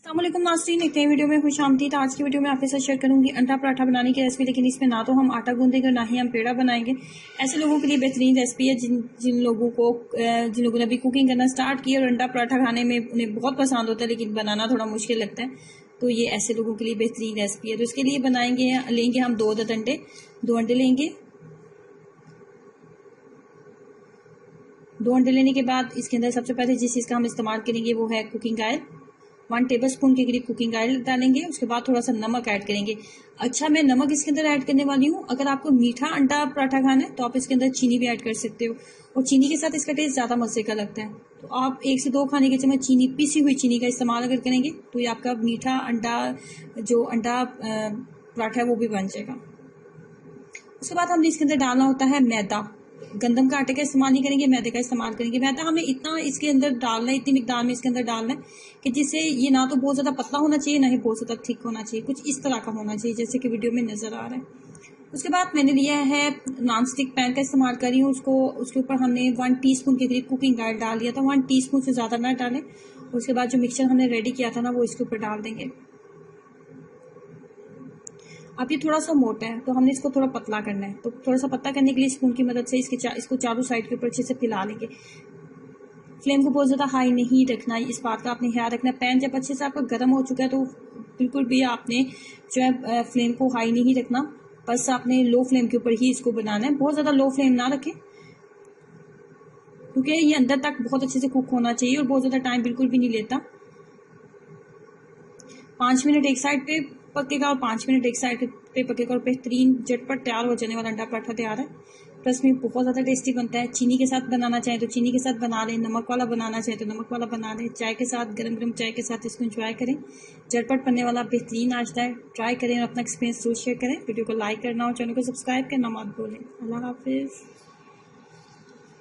अस्सलामुअलैकुम नाज़रीन, एक नई वीडियो में खुश आमदीद। आज की वीडियो में आपके साथ शेयर करूंगी अंडा पराठा बनाने की रेसिपी, लेकिन इसमें ना तो हम आटा गूंदेंगे और ना ही हम पेड़ा बनाएंगे। ऐसे लोगों के लिए बेहतरीन रेसिपी है जिन लोगों ने अभी कुकिंग करना स्टार्ट किया और अंडा पराठा खाने में उन्हें बहुत पसंद होता है, लेकिन बनाना थोड़ा मुश्किल लगता है। तो ये ऐसे लोगों के लिए बेहतरीन रेसिपी है। तो इसके लिए लेंगे हम 2 अदद अंडे। 2 अंडे लेंगे। 2 अंडे लेने के बाद इसके अंदर सबसे पहले जिस चीज़ का हम इस्तेमाल करेंगे वो है कुकिंग ऑयल। 1 टेबलस्पून के करीब कुकिंग ऑयल डालेंगे। उसके बाद थोड़ा सा नमक ऐड करेंगे। अच्छा, मैं नमक इसके अंदर ऐड करने वाली हूँ। अगर आपको मीठा अंडा पराठा खाना है तो आप इसके अंदर चीनी भी ऐड कर सकते हो, और चीनी के साथ इसका टेस्ट ज़्यादा मज़े का लगता है। तो आप 1 से 2 खाने के चम्मच चीनी, पिसी हुई चीनी का इस्तेमाल अगर करेंगे तो ये आपका मीठा अंडा पराठा है वो भी बन जाएगा। उसके बाद हमने इसके अंदर डालना होता है मैदा। गंदम का आटे का इस्तेमाल नहीं करेंगे, मैदे का इस्तेमाल करेंगे। मैदा हमें इतना इसके अंदर डालना है, इतनी मिकदार में इसके अंदर डालना है कि जिससे ये ना तो बहुत ज़्यादा पतला होना चाहिए, ना ही बहुत ज़्यादा थिक होना चाहिए, कुछ इस तरह का होना चाहिए जैसे कि वीडियो में नज़र आ रहा है। उसके बाद मैंने लिया है नॉन स्टिक पैन का इस्तेमाल कर रही हूँ। उसके ऊपर हमने 1 टीस्पून के करीब कुकिंग ऑयल डाल दिया था। 1 टीस्पून से ज़्यादा ना डालें। उसके बाद जो मिक्सचर हमने रेडी किया था ना, वो इसके ऊपर डाल देंगे। अब ये थोड़ा सा मोटा है तो हमने इसको थोड़ा पतला करना है। तो थोड़ा सा पतला करने के लिए स्पून की मदद से इसको चारों साइड के ऊपर अच्छे से फैला लेंगे। फ्लेम को बहुत ज़्यादा हाई नहीं रखना है, इस बात का आपने ख्याल रखना है। पैन जब अच्छे से आपका गर्म हो चुका है तो बिल्कुल भी आपने जो है फ्लेम को हाई नहीं रखना, बस आपने लो फ्लेम के ऊपर ही इसको बनाना है। बहुत ज़्यादा लो फ्लेम ना रखें, क्योंकि ये अंदर तक बहुत अच्छे से कुक होना चाहिए और बहुत ज़्यादा टाइम बिल्कुल भी नहीं लेता। 5 मिनट एक साइड पे पकेगा और 5 मिनट एक साइड पे पकेगा और बेहतरीन झटपट तैयार हो जाने वाला अंडा पराठा तैयार है। प्लस में बहुत ज़्यादा टेस्टी बनता है। चीनी के साथ बनाना चाहें तो चीनी के साथ बना लें, नमक वाला बनाना चाहें तो नमक वाला बना लें। चाय के साथ, गरम गरम चाय के साथ इसको एंजॉय करें। झटपट बनने वाला बेहतरीन नाश्ता है। ट्राई करें और अपना एक्सपीरियंस जरूर शेयर करें। वीडियो को लाइक करना और चैनल को सब्सक्राइब करना मत भूलें। अल्लाह हाफिज़।